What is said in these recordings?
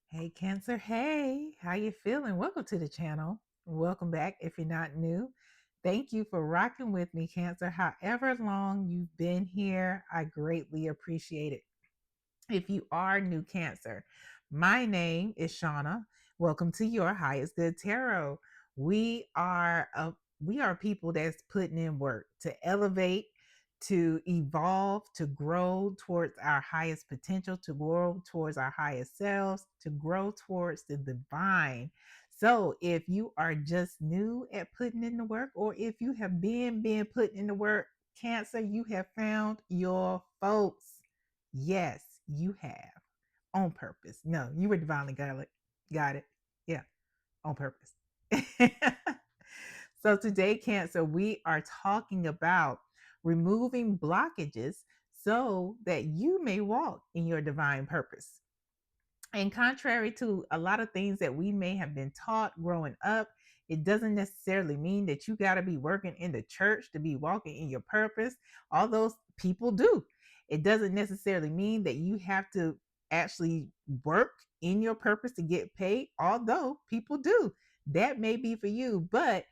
Hey Cancer, hey, how you feeling? Welcome to the channel. Welcome back if you're not new. Thank you for rocking with me, Cancer. However long you've been here, I greatly appreciate it. If you are new, Cancer, my name is Shauna. Welcome to Your Highest Good Tarot. We are people that's putting in work to elevate, to evolve, to grow towards our highest potential, to grow towards our highest selves, to grow towards the divine. So, if you are just new at putting in the work, or if you have been putting in the work, Cancer, you have found your folks. Yes, you have on purpose. No, you were divinely got it. Got it. Yeah, on purpose. So today, Cancer, we are talking about removing blockages so that you may walk in your divine purpose. And contrary to a lot of things that we may have been taught growing up, it doesn't necessarily mean that you got to be working in the church to be walking in your purpose. All those people do. It doesn't necessarily mean that you have to actually work in your purpose to get paid, although people do. That may be for you, but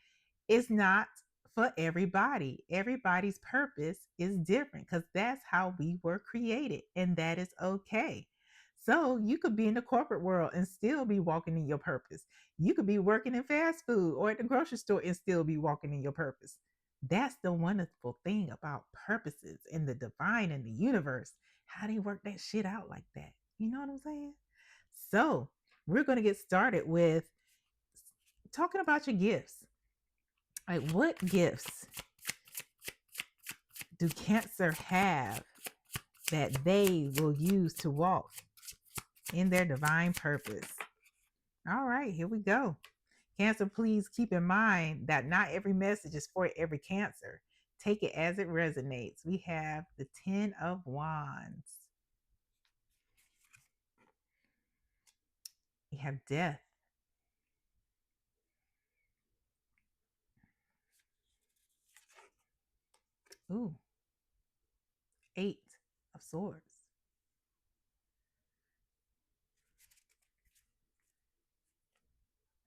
it's not for everybody. Everybody's purpose is different because that's how we were created, and that is okay. So you could be in the corporate world and still be walking in your purpose. You could be working in fast food or at the grocery store and still be walking in your purpose. That's the wonderful thing about purposes and the divine and the universe. How they work that shit out like that. You know what I'm saying? So we're going to get started with talking about your gifts. Like, what gifts do Cancer have that they will use to walk in their divine purpose? All right, here we go. Cancer, please keep in mind that not every message is for every Cancer. Take it as it resonates. We have the 10 of Wands. We have Death. Ooh, 8 of Swords.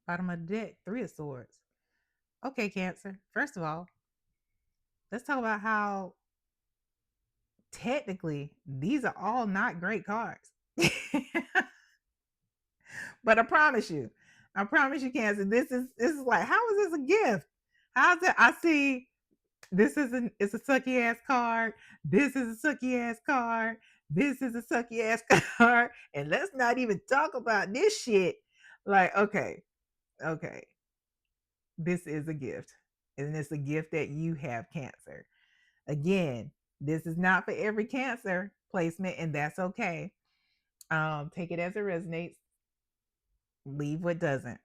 Bottom of the deck, 3 of Swords. Okay, Cancer. First of all, let's talk about how technically these are all not great cards. But I promise you, Cancer, this is like, how is this a gift? How's it? I see this is it's a sucky ass card. This is a sucky ass card. This is a sucky ass card. And let's not even talk about this shit. Like, okay, this is a gift. And it's a gift that you have, Cancer. Again, this is not for every Cancer placement, and that's okay. Take it as it resonates. Leave what doesn't.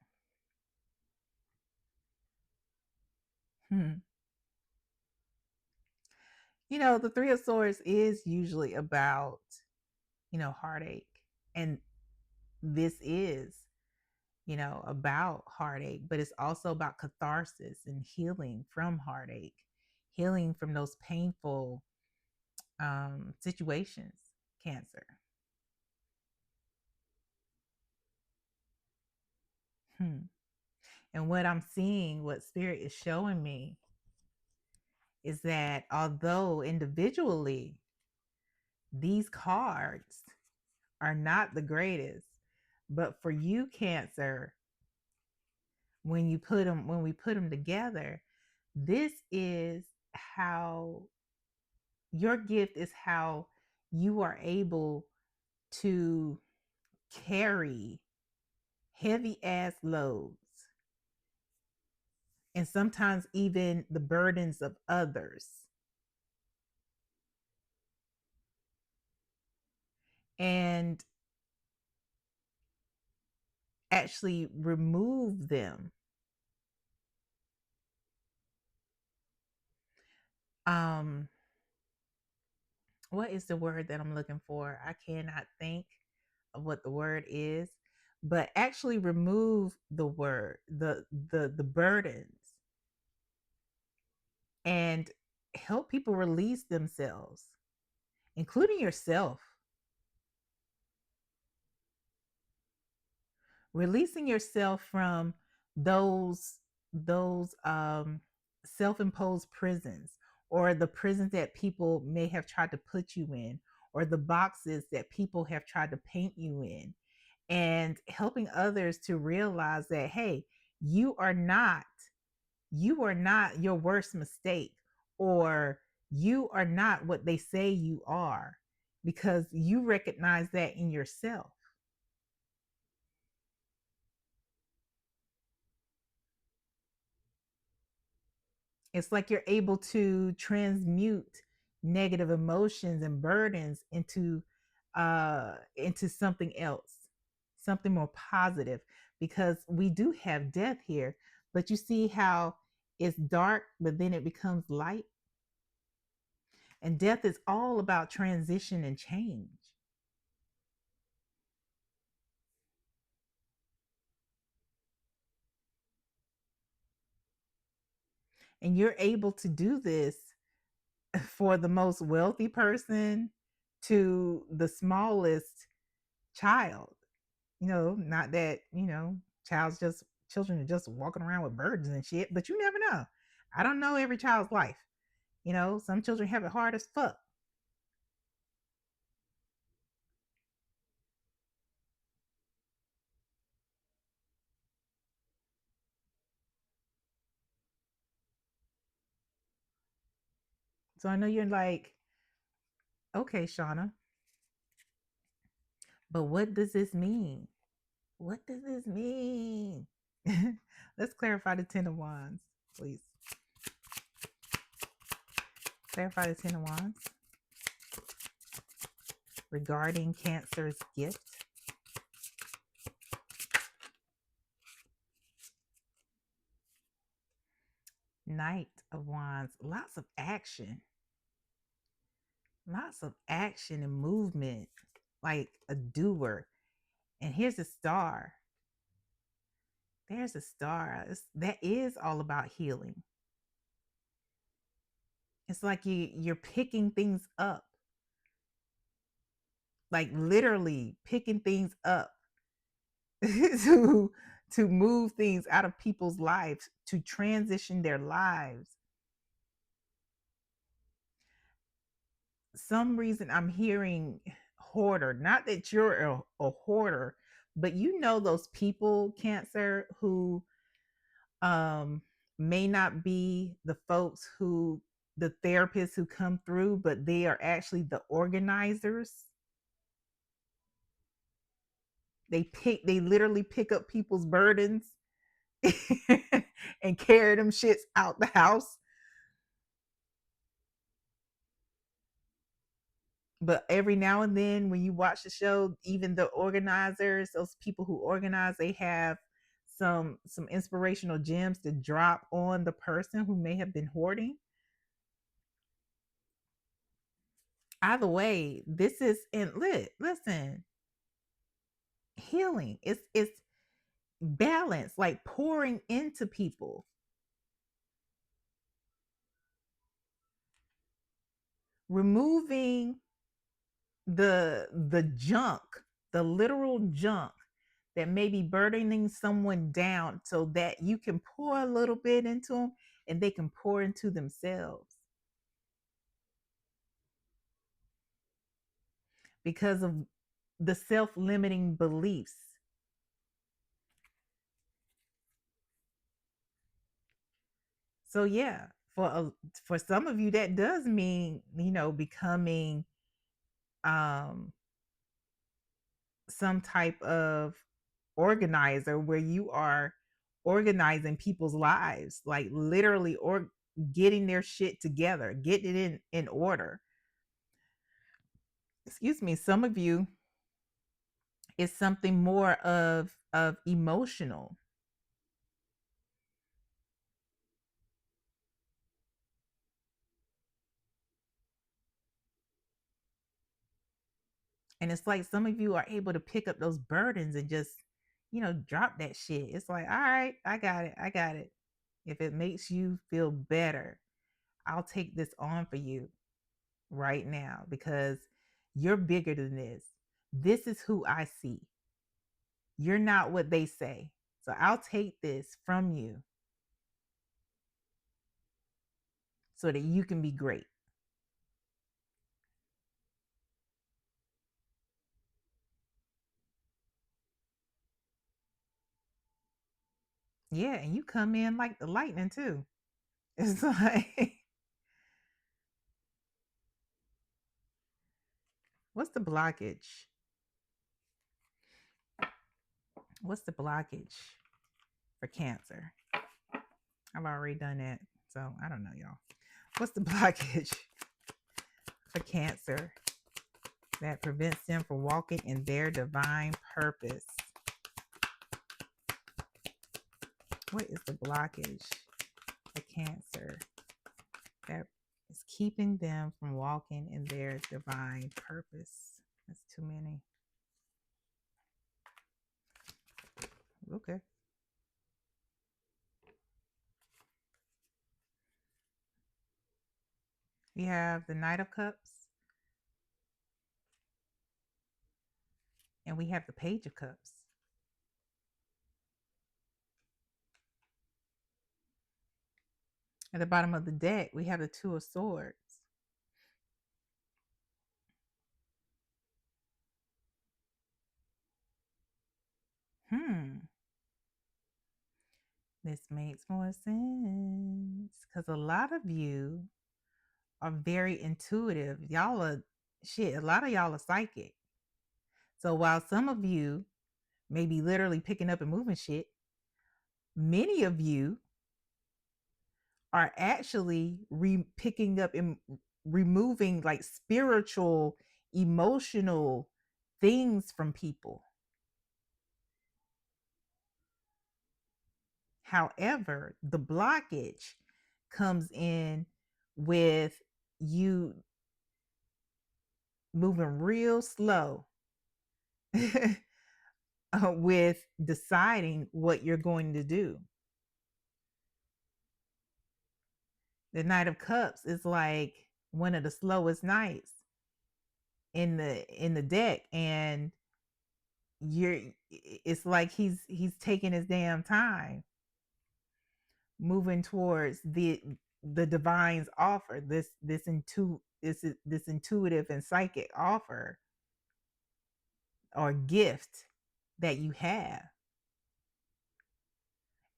Hmm. The 3 of Swords is usually about, heartache. And this is, about heartache, but it's also about catharsis and healing from heartache, healing from those painful situations, Cancer. Hmm. And what I'm seeing, what Spirit is showing me, is that although individually these cards are not the greatest, but for you, Cancer, when we put them together, this is how your gift is how you are able to carry heavy ass loads and sometimes even the burdens of others and actually remove them. um what is the word that I'm looking for? I cannot think of what the word is, but actually remove the word, the burdens, and help people release themselves, including yourself. Releasing yourself from those those self-imposed prisons, or the prisons that people may have tried to put you in, or the boxes that people have tried to paint you in, and helping others to realize that, hey, you are not you are not your worst mistake, or you are not what they say you are, because you recognize that in yourself. It's like you're able to transmute negative emotions and burdens into something else, something more positive, because we do have death here, but you see how it's dark but then it becomes light, and death is all about transition and change. And you're able to do this for the most wealthy person to the smallest child. Not that, child's just children are just walking around with burdens and shit, but you never know. I don't know every child's life. Some children have it hard as fuck. So I know you're like, okay, Shauna, but what does this mean? What does this mean? Let's clarify the Ten of Wands, please. Clarify the Ten of Wands regarding Cancer's gift. Knight of Wands, lots of action and movement, like a doer. And here's a star. There's a star. That is all about healing. It's like you're picking things up, like literally picking things up to move things out of people's lives, to transition their lives. Some reason I'm hearing hoarder. Not that you're a hoarder, but those people, Cancer, who um may not be the folks who the therapists who come through, but they are actually the organizers. They literally pick up people's burdens and carry them shits out the house. But every now and then when you watch the show, even the organizers, those people who organize, they have some inspirational gems to drop on the person who may have been hoarding. Either way, this is in lit. Listen, healing. It's balance, like pouring into people, removing the junk, the literal junk that may be burdening someone down, so that you can pour a little bit into them and they can pour into themselves, because of the self-limiting beliefs. So yeah, for some of you that does mean, becoming um some type of organizer, where you are organizing people's lives, like literally, or getting their shit together, getting it in order. Excuse me. Some of you, is something more of emotional. And it's like some of you are able to pick up those burdens and just, drop that shit. It's like, all right, I got it. I got it. If it makes you feel better, I'll take this on for you right now, because you're bigger than this. This is who I see. You're not what they say. So I'll take this from you so that you can be great. Yeah, and you come in like the lightning too. It's like, what's the blockage? What's the blockage for Cancer? I've already done that. So I don't know, y'all. What's the blockage for Cancer that prevents them from walking in their divine purpose? What is the blockage for Cancer that is keeping them from walking in their divine purpose? That's too many. Okay. We have the Knight of Cups and we have the Page of Cups. At the bottom of the deck, we have the Two of Swords. This makes more sense because a lot of you are very intuitive. Y'all are shit. A lot of y'all are psychic. So while some of you may be literally picking up and moving shit, many of you are actually picking up and removing like spiritual, emotional things from people. However, the blockage comes in with you moving real slow with deciding what you're going to do. The Knight of Cups is like one of the slowest knights in the deck, and you're it's like he's taking his damn time moving towards the divine's offer, this intuitive and psychic offer or gift that you have.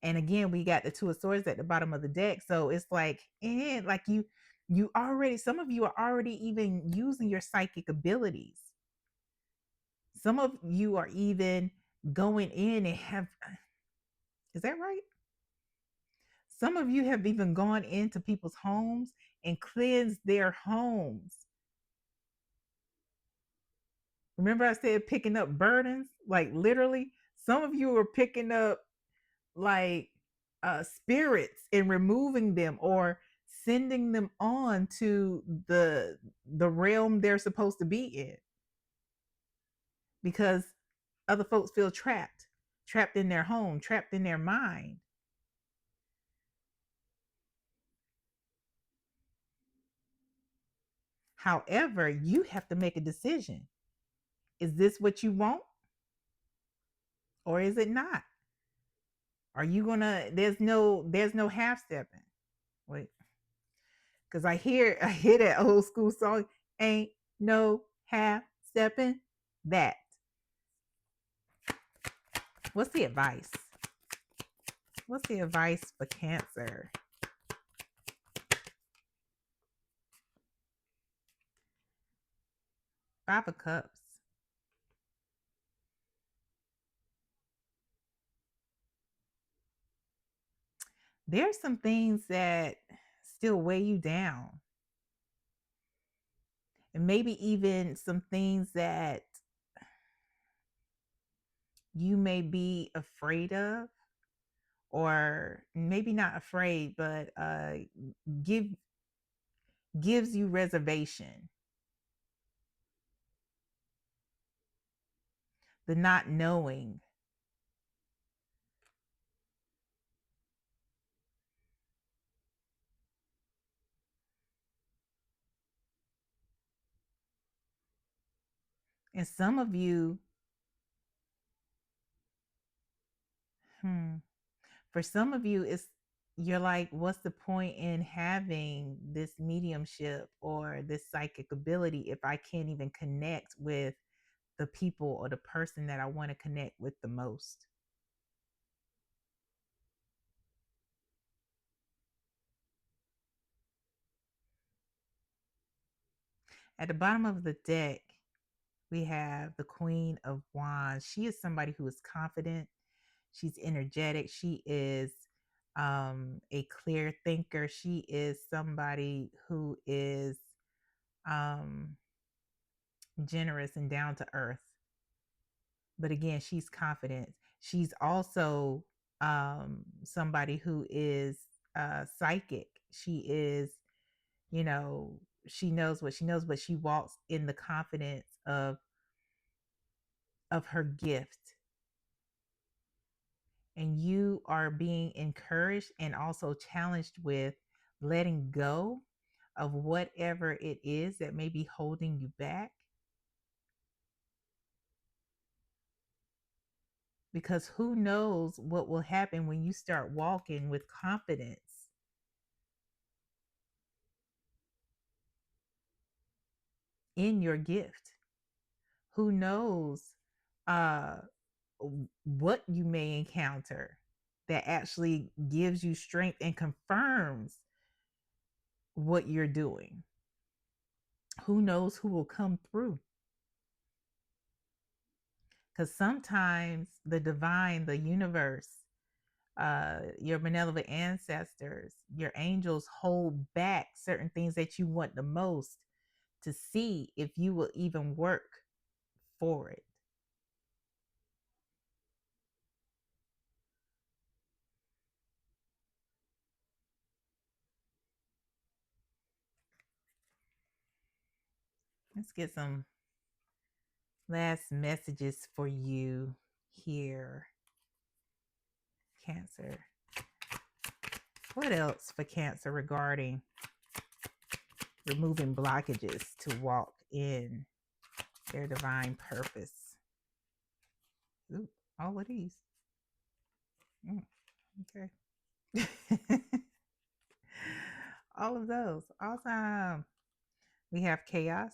And again, we got the Two of Swords at the bottom of the deck. So it's like, like you already, some of you are already even using your psychic abilities. Some of you are even going in and have, is that right? Some of you have even gone into people's homes and cleansed their homes. Remember I said picking up burdens? Like literally, some of you are picking up like spirits and removing them or sending them on to the realm they're supposed to be in, because other folks feel trapped in their home, trapped in their mind. However, you have to make a decision. Is this what you want or is it not? Are you gonna, there's no half stepping. Wait, because I hear that old school song, ain't no half stepping that. What's the advice? What's the advice for Cancer? Five of Cups. There's some things that still weigh you down. And maybe even some things that you may be afraid of, or maybe not afraid, but give gives you reservation. The not knowing. And some of you Hmm. For some of you, you're like, what's the point in having this mediumship or this psychic ability if I can't even connect with the people or the person that I want to connect with the most? At the bottom of the deck, we have the Queen of Wands. She is somebody who is confident. She's energetic. She is a clear thinker. She is somebody who is um, generous and down to earth. But again, she's confident. She's also somebody who is psychic. She is, you know, she knows what she knows, but she walks in the confidence of her gift. And you are being encouraged and also challenged with letting go of whatever it is that may be holding you back. Because who knows what will happen when you start walking with confidence in your gift. Who knows uh, what you may encounter that actually gives you strength and confirms what you're doing. Who knows who will come through? Because sometimes the divine, the universe, your benevolent ancestors, your angels hold back certain things that you want the most to see if you will even work for it. Let's get some last messages for you here, Cancer. What else for Cancer regarding removing blockages to walk in their divine purpose? Ooh, all of these. Okay. All of those. Awesome. We have chaos,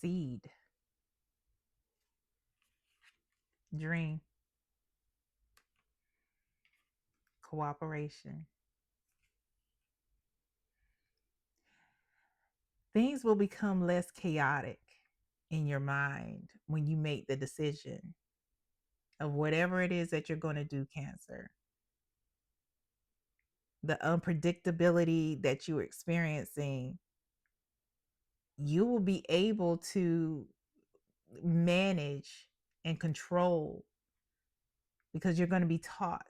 seed, dream, cooperation. Things will become less chaotic in your mind when you make the decision of whatever it is that you're going to do, Cancer. The unpredictability that you're experiencing, you will be able to manage and control because you're going to be taught.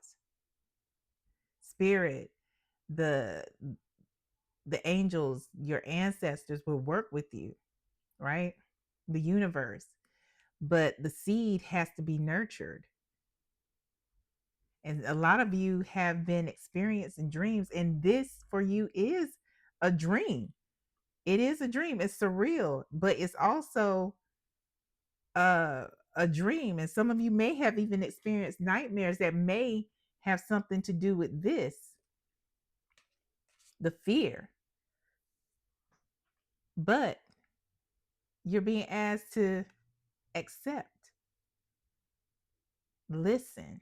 Spirit, the the angels, your ancestors will work with you, right? The universe. But the seed has to be nurtured. And a lot of you have been experiencing dreams, and this for you is a dream. It is a dream. It's surreal, but it's also uh, a dream. And some of you may have even experienced nightmares that may have something to do with this, the fear. But you're being asked to accept, listen,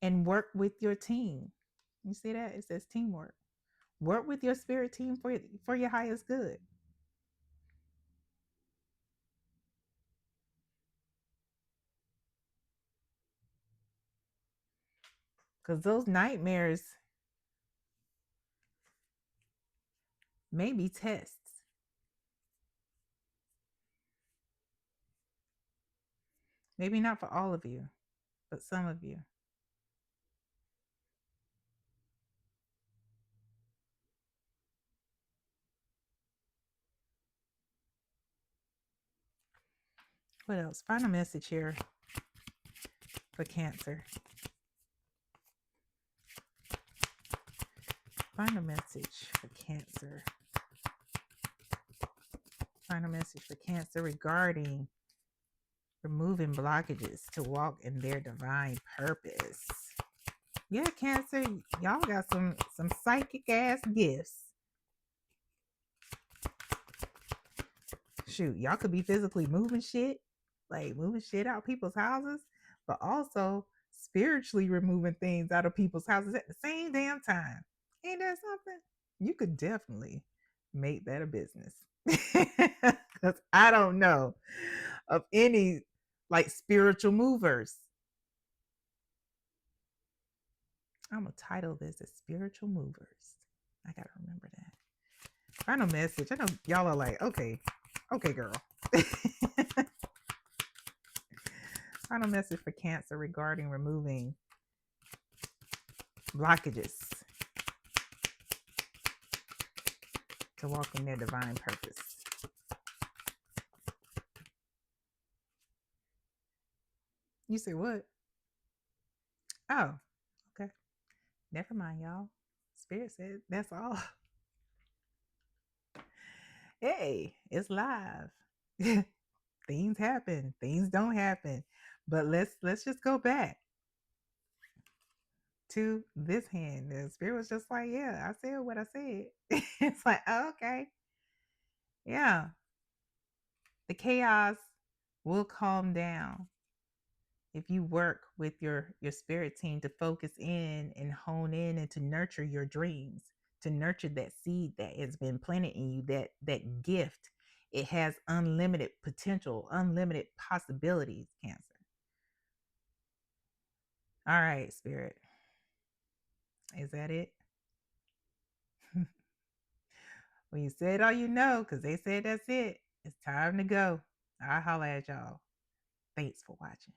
and work with your team. You see that? It says teamwork. Work with your spirit team for your highest good. Because those nightmares may be tests. Maybe not for all of you, but some of you. What else? Final message here for Cancer. Final message for Cancer. Final message for Cancer regarding Removing blockages to walk in their divine purpose. Yeah, Cancer, y'all got some psychic ass gifts. Shoot, y'all could be physically moving shit, like moving shit out people's houses, but also spiritually removing things out of people's houses at the same damn time. Ain't that something? You could definitely make that a business. Because I don't know of any like spiritual movers. I'm gonna title this as Spiritual Movers. I gotta remember that. Final message. I know y'all are like, okay, girl. Final message for Cancer regarding removing blockages to walk in their divine purpose. You say what? Oh, okay. Never mind, y'all. Spirit said that's all. Hey, it's live. Things happen, things don't happen. But let's just go back to this hand. The spirit was just like, yeah, I said what I said. It's like, oh, okay. Yeah. The chaos will calm down if you work with your spirit team to focus in and hone in and to nurture your dreams, to nurture that seed that has been planted in you, that gift. It has unlimited potential, unlimited possibilities, Cancer. All right, spirit. Is that it? When you said all you know, because they said that's it, it's time to go. I'll holler at y'all. Thanks for watching.